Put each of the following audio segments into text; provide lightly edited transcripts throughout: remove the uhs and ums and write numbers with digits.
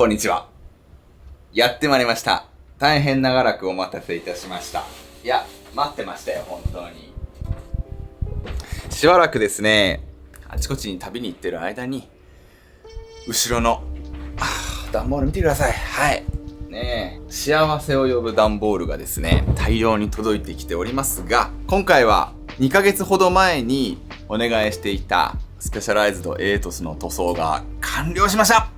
こんにちは。やってまいりました。大変長らくお待たせいたしました。いや、待ってましたよ、本当に。しばらくですね、あちこちに旅に行ってる間に、後ろの、段ボール見てください。はい。ねえ、幸せを呼ぶ段ボールがですね、大量に届いてきておりますが、今回は2ヶ月ほど前にお願いしていたスペシャライズドエイトスの塗装が完了しました。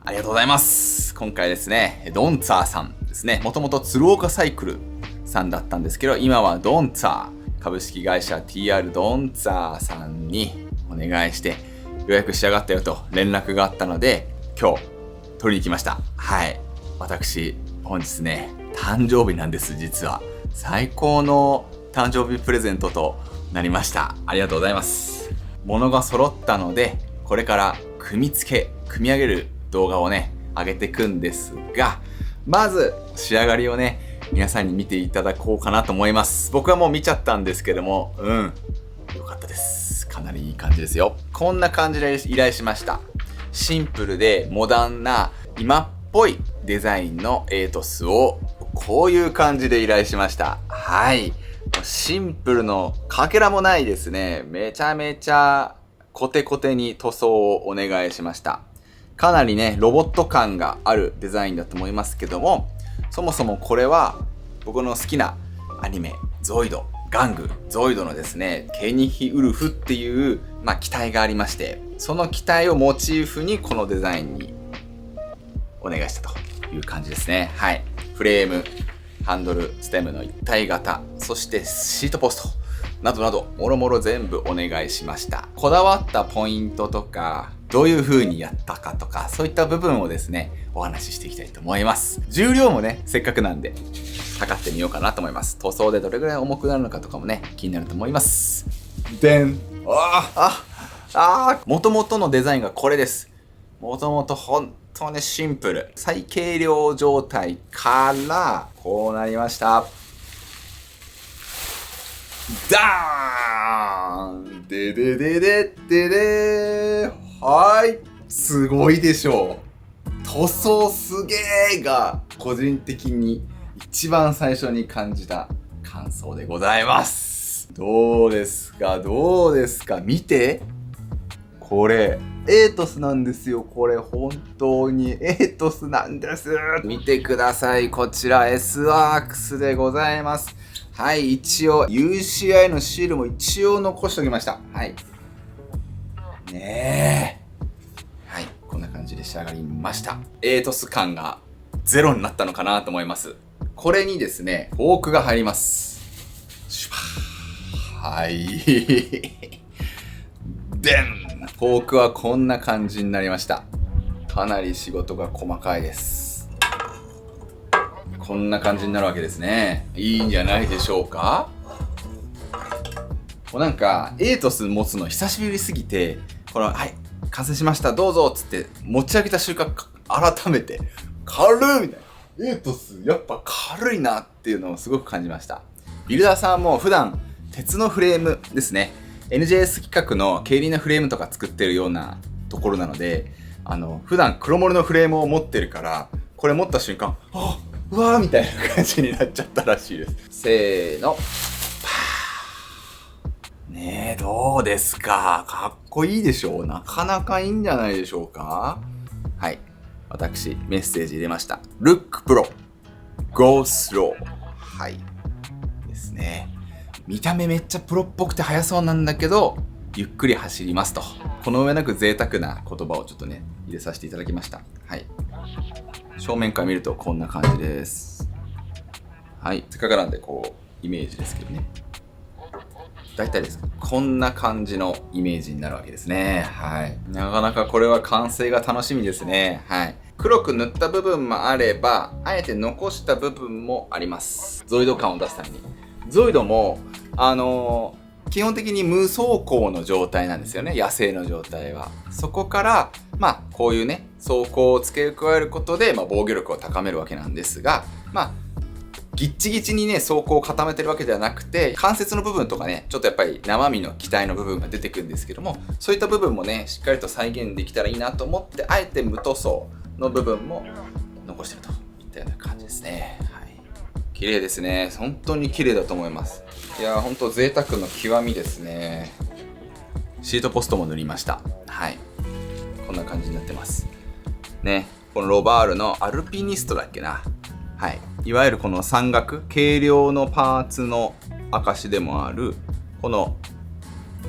ありがとうございます。今回ですね、ドンツァーさんですね。もともと鶴岡サイクルさんだったんですけど、今はドンツァー株式会社 TR ドンツァーさんにお願いして予約し上がったよと連絡があったので、今日取りに来ました。はい。私、本日ね、誕生日なんです、実は。最高の誕生日プレゼントとなりました。ありがとうございます。物が揃ったので、これから組み上げる動画をね、上げていくんですが、まず仕上がりをね、皆さんに見ていただこうかなと思います。僕はもう見ちゃったんですけども、よかったです。かなりいい感じですよ。こんな感じで依頼しました。シンプルでモダンな今っぽいデザインのエイトスをこういう感じで依頼しました。はい。シンプルのかけらもないですね。めちゃめちゃコテコテに塗装をお願いしました。かなりね、ロボット感があるデザインだと思いますけども、そもそもこれは僕の好きなアニメ、ゾイド、玩具、ゾイドのですね、ケニヒウルフっていう、機体がありまして、その機体をモチーフにこのデザインにお願いしたという感じですね。はい。フレーム、ハンドル、ステムの一体型、そしてシートポスト、などなど、もろもろ全部お願いしました。こだわったポイントとか、どういう風にやったかとか、そういった部分をですね、お話ししていきたいと思います。重量もね、せっかくなんで、測ってみようかなと思います。塗装でどれぐらい重くなるのかとかもね、気になると思います。でん。元々のデザインがこれです。元々本当にシンプル。最軽量状態から、こうなりました。ダーンででででででーはい。すごいでしょう。塗装すげーが、個人的に一番最初に感じた感想でございます。どうですか見て。これ、エイトスなんですよ。これ、本当にエイトスなんです。見てください。こちら、S ワークスでございます。はい、一応、UCI のシールも一応残しておきました。はい。ねえ。はい、こんな感じで仕上がりました。エイトス感がゼロになったのかなと思います。これにですね、フォークが入ります。シュパー。はい。でん。フォークはこんな感じになりました。かなり仕事が細かいです。こんな感じになるわけですね。いいんじゃないでしょうか。もうなんか、エイトス持つの久しぶりすぎて、はい、完成しました、どうぞっつって持ち上げた瞬間、改めて、軽いみたいな。エイトス、やっぱ軽いなっていうのをすごく感じました。ビルダーさんも普段、鉄のフレームですね。NJS 企画の軽量なフレームとか作ってるようなところなので、普段黒森のフレームを持ってるから、これ持った瞬間、うわーみたいな感じになっちゃったらしいです。せーの。ねえ、どうですか？かっこいいでしょう？なかなかいいんじゃないでしょうか？はい。私、メッセージ入れました。Look Pro Go Slow。はい。ですね。見た目めっちゃプロっぽくて速そうなんだけど、ゆっくり走りますと。この上なく贅沢な言葉をちょっとね、入れさせていただきました。はい。正面から見るとこんな感じです。はい。せっかくなんでこう、イメージですけどね。大体です。こんな感じのイメージになるわけですね。はい。なかなかこれは完成が楽しみですね。はい。黒く塗った部分もあれば、あえて残した部分もあります。ゾイド感を出すために。ゾイドも、基本的に無走行の状態なんですよね。野生の状態は。そこから、こういうね、走行を付け加えることで、防御力を高めるわけなんですが、ギッチギチにね、装甲を固めてるわけではなくて、関節の部分とかね、ちょっとやっぱり生身の機体の部分が出てくるんですけども、そういった部分もね、しっかりと再現できたらいいなと思って、あえて無塗装の部分も残してるといったような感じですね。はい。綺麗ですね。本当に綺麗だと思います。いやー、本当贅沢の極みですね。シートポストも塗りました。はい。こんな感じになってます。ね。このロバールのアルピニストだっけな。はい。いわゆるこの山岳、軽量のパーツの証でもある、この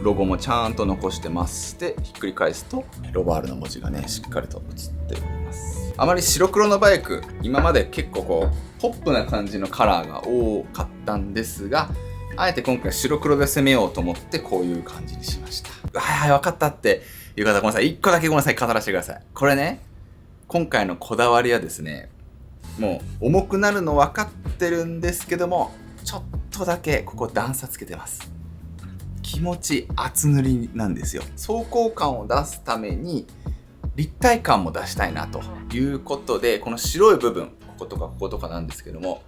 ロゴもちゃんと残してまして、ひっくり返すと、ロバールの文字がね、しっかりと写っております。あまり白黒のバイク、今まで結構こう、ポップな感じのカラーが多かったんですが、あえて今回白黒で攻めようと思ってこういう感じにしました。はいはい、わかったっていう方ごめんなさい。一個だけごめんなさい。語らせてください。これね、今回のこだわりはですね、もう重くなるの分かってるんですけども、ちょっとだけここ段差つけてます。気持ち厚塗りなんですよ。走行感を出すために立体感も出したいなということで、この白い部分、こことかこことかなんですけども、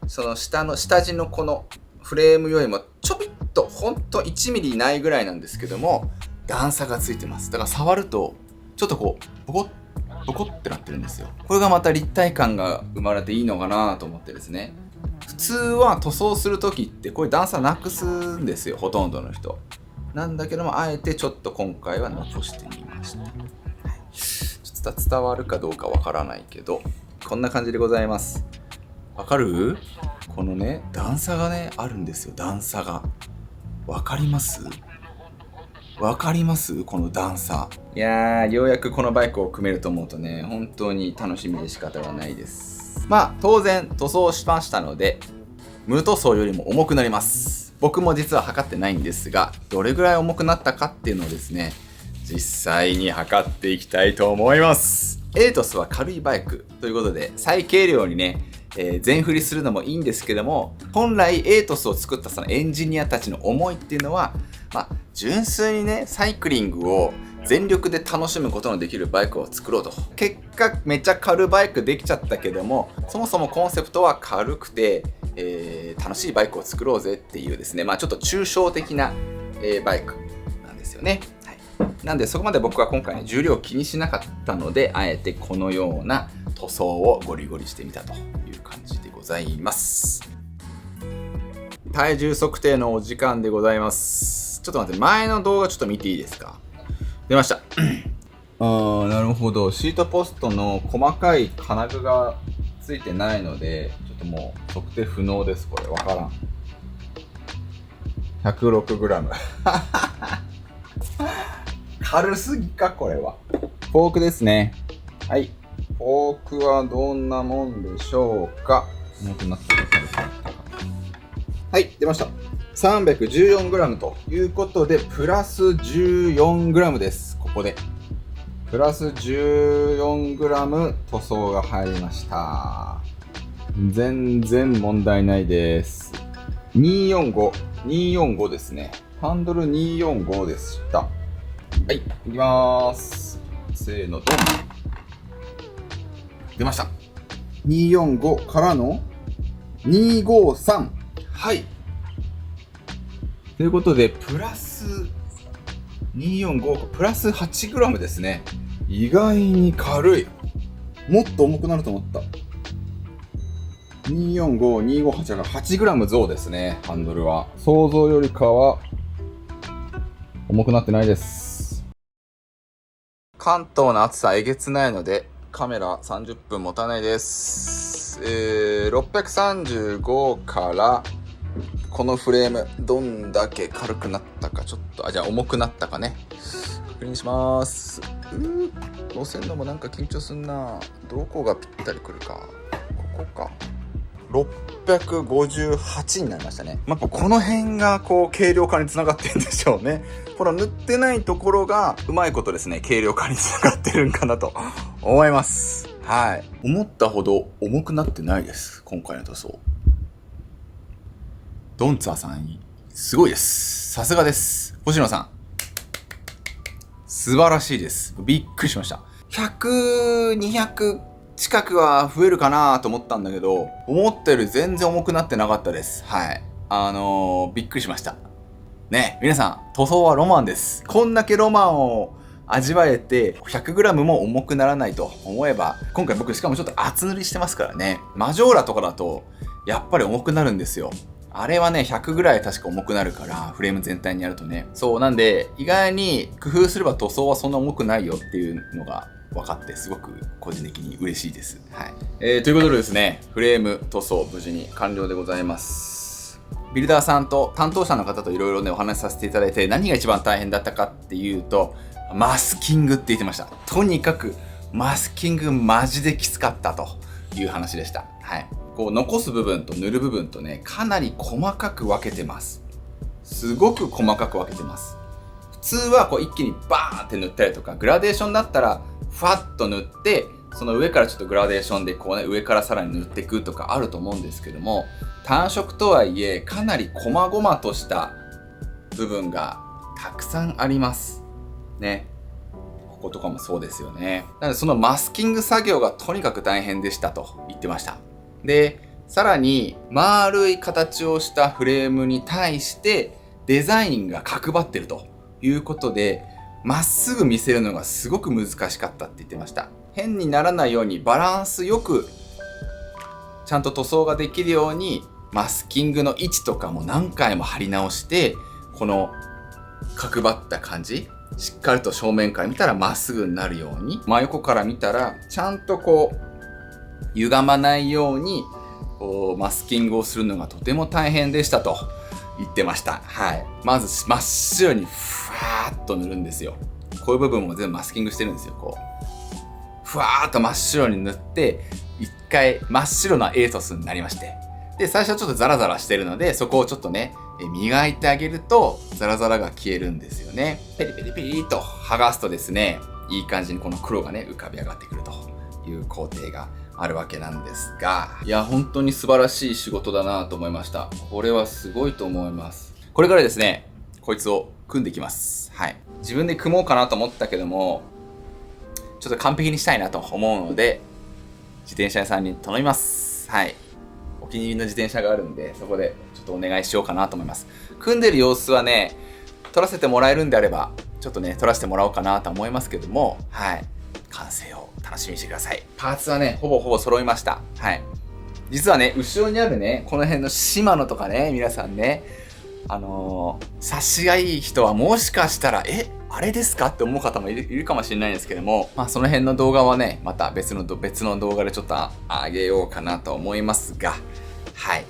その下地のこのフレームよりもちょびっとほんと1ミリないぐらいなんですけども、段差がついてます。だから触るとちょっとこうボコってなってるんですよ。これがまた立体感が生まれていいのかなと思ってですね。普通は塗装する時ってこういう段差なくすんですよ、ほとんどの人なんだけども、あえてちょっと今回は残してみました。ちょっと伝わるかどうかわからないけど、こんな感じでございます。わかる？このね、段差がね、あるんですよ。段差が。わかります？わかります？この段差。いやー、ようやくこのバイクを組めると思うとね、本当に楽しみで仕方がないです。まあ、当然塗装しましたので、無塗装よりも重くなります。僕も実は測ってないんですが、どれぐらい重くなったかっていうのをですね、実際に測っていきたいと思います。エイトスは軽いバイクということで、最軽量にね、全振りするのもいいんですけども、本来エイトスを作ったそのエンジニアたちの思いっていうのは、純粋にね、サイクリングを全力で楽しむことのできるバイクを作ろうと。結果めっちゃ軽バイクできちゃったけども、そもそもコンセプトは軽くて、楽しいバイクを作ろうぜっていうですね、ちょっと抽象的な、バイクなんですよね。はい、なんでそこまで僕は今回ね、重量を気にしなかったので、あえてこのような塗装をゴリゴリしてみたという感じでございます。体重測定のお時間でございます。ちょっと待って、前の動画ちょっと見ていいですか？出ました。なるほど。シートポストの細かい金具がついてないので、ちょっともう測定不能です。これわからん。106g。軽すぎか、これは。フォークですね。はい。フォークはどんなもんでしょうか。重くなったか軽くなったか。はい、出ました。314g ということで、プラス 14g です。ここで。プラス 14g 塗装が入りました。全然問題ないです。245ですね。ハンドル245でした。はい、いきまーす。せーの、ドン。出ました。245からの253。はい。ということで、プラス245、プラス 8g ですね。意外に軽い。もっと重くなると思った。245、258が 8g 増ですね、ハンドルは。想像よりかは重くなってないです。関東の暑さえげつないので、カメラ30分持たないですす。635からこのフレームどんだけ軽くなったか、ちょっとじゃあ重くなったかね、確認します。乗せんのもなんか緊張すんな。どこがぴったりくるか。ここか。658になりましたね。やっぱこの辺がこう軽量化につながってるんでしょうね。この塗ってないところがうまいことですね、軽量化につながってるんかなと思います。はい。思ったほど重くなってないです、今回の塗装。ドンツァーさん、すごいです。さすがです。星野さん、素晴らしいです。びっくりしました。100、200近くは増えるかなと思ったんだけど、思ったより全然重くなってなかったです。はい。びっくりしました。ね、皆さん、塗装はロマンです。こんだけロマンを味わえて 100g も重くならないと思えば、今回僕しかもちょっと厚塗りしてますからね。マジョーラとかだとやっぱり重くなるんですよ。あれはね、100ぐらい確か重くなるから、フレーム全体にやるとね。そうなんで、意外に工夫すれば塗装はそんな重くないよっていうのが分かって、すごく個人的に嬉しいです。はい。ということでですね、フレーム塗装無事に完了でございます。ビルダーさんと担当者の方といろいろね、お話しさせていただいて、何が一番大変だったかっていうと、マスキングって言ってました。とにかく、マスキングマジできつかったという話でした。はい。こう残す部分と塗る部分とね、かなり細かく分けてます。すごく細かく分けてます。普通はこう一気にバーンって塗ったりとか、グラデーションだったらフワッと塗って、その上からちょっとグラデーションでこうね、上からさらに塗っていくとかあると思うんですけども、単色とはいえかなり細々とした部分がたくさんありますね。こことかもそうですよね。なのでそのマスキング作業がとにかく大変でしたと言ってました。で、さらに丸い形をしたフレームに対してデザインが角張ってるということで、まっすぐ見せるのがすごく難しかったって言ってました。変にならないようにバランスよくちゃんと塗装ができるようにマスキングの位置とかも何回も貼り直して、この角張った感じ、しっかりと正面から見たらまっすぐになるように、真横から見たらちゃんとこう歪まないようにこうマスキングをするのがとても大変でしたと言ってました。はい。まず真っ白にふわーっと塗るんですよ。こういう部分も全部マスキングしてるんですよ。こうふわーっと真っ白に塗って一回真っ白なエートスになりまして、で最初はちょっとザラザラしてるので、そこをちょっとね磨いてあげるとザラザラが消えるんですよね。ペリペリペリと剥がすとですね、いい感じにこの黒がね浮かび上がってくるという工程があるわけなんですが、いや本当に素晴らしい仕事だなと思いました。これはすごいと思います。これからですね、こいつを組んでいきます。はい。自分で組もうかなと思ったけども、ちょっと完璧にしたいなと思うので、自転車屋さんに頼みます。はい。お気に入りの自転車があるんで、そこでちょっとお願いしようかなと思います。組んでる様子はね、撮らせてもらえるんであれば、ちょっとね、撮らせてもらおうかなと思いますけども、はい。完成を楽しみにしてください。パーツはね、ほぼ揃いました。はい。実はね、後ろにあるね、この辺のシマノとかね、皆さんね、察しがいい人はもしかしたら、あれですかって思う方もいるかもしれないんですけども、まあその辺の動画はね、また別の動画でちょっと上げようかなと思いますが、はい。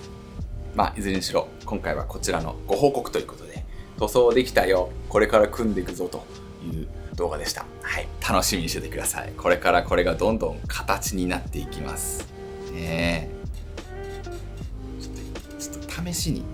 まあいずれにしろ、今回はこちらのご報告ということで、塗装できたよ、これから組んでいくぞという動画でした。はい。楽しみにしててください。これからこれがどんどん形になっていきます。ねえ。ちょっと試しに。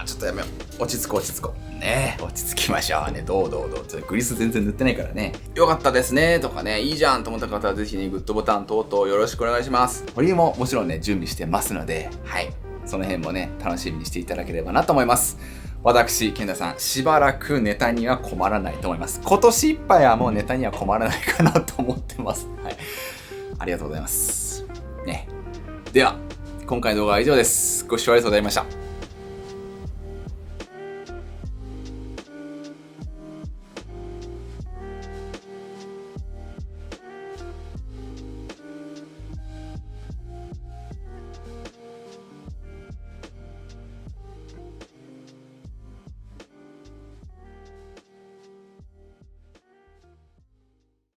ちょっとやめよう。落ち着こう。ねえ、落ち着きましょうね。どう。ちょっとグリス全然塗ってないからね。よかったですね。とかね、いいじゃんと思った方はぜひね、グッドボタン等々よろしくお願いします。これももちろんね、準備してますので、はい。その辺もね、楽しみにしていただければなと思います。私、健太さん、しばらくネタには困らないと思います。今年いっぱいはもうネタには困らないかなと思ってます。はい。ありがとうございます。ね。では、今回の動画は以上です。ご視聴ありがとうございました。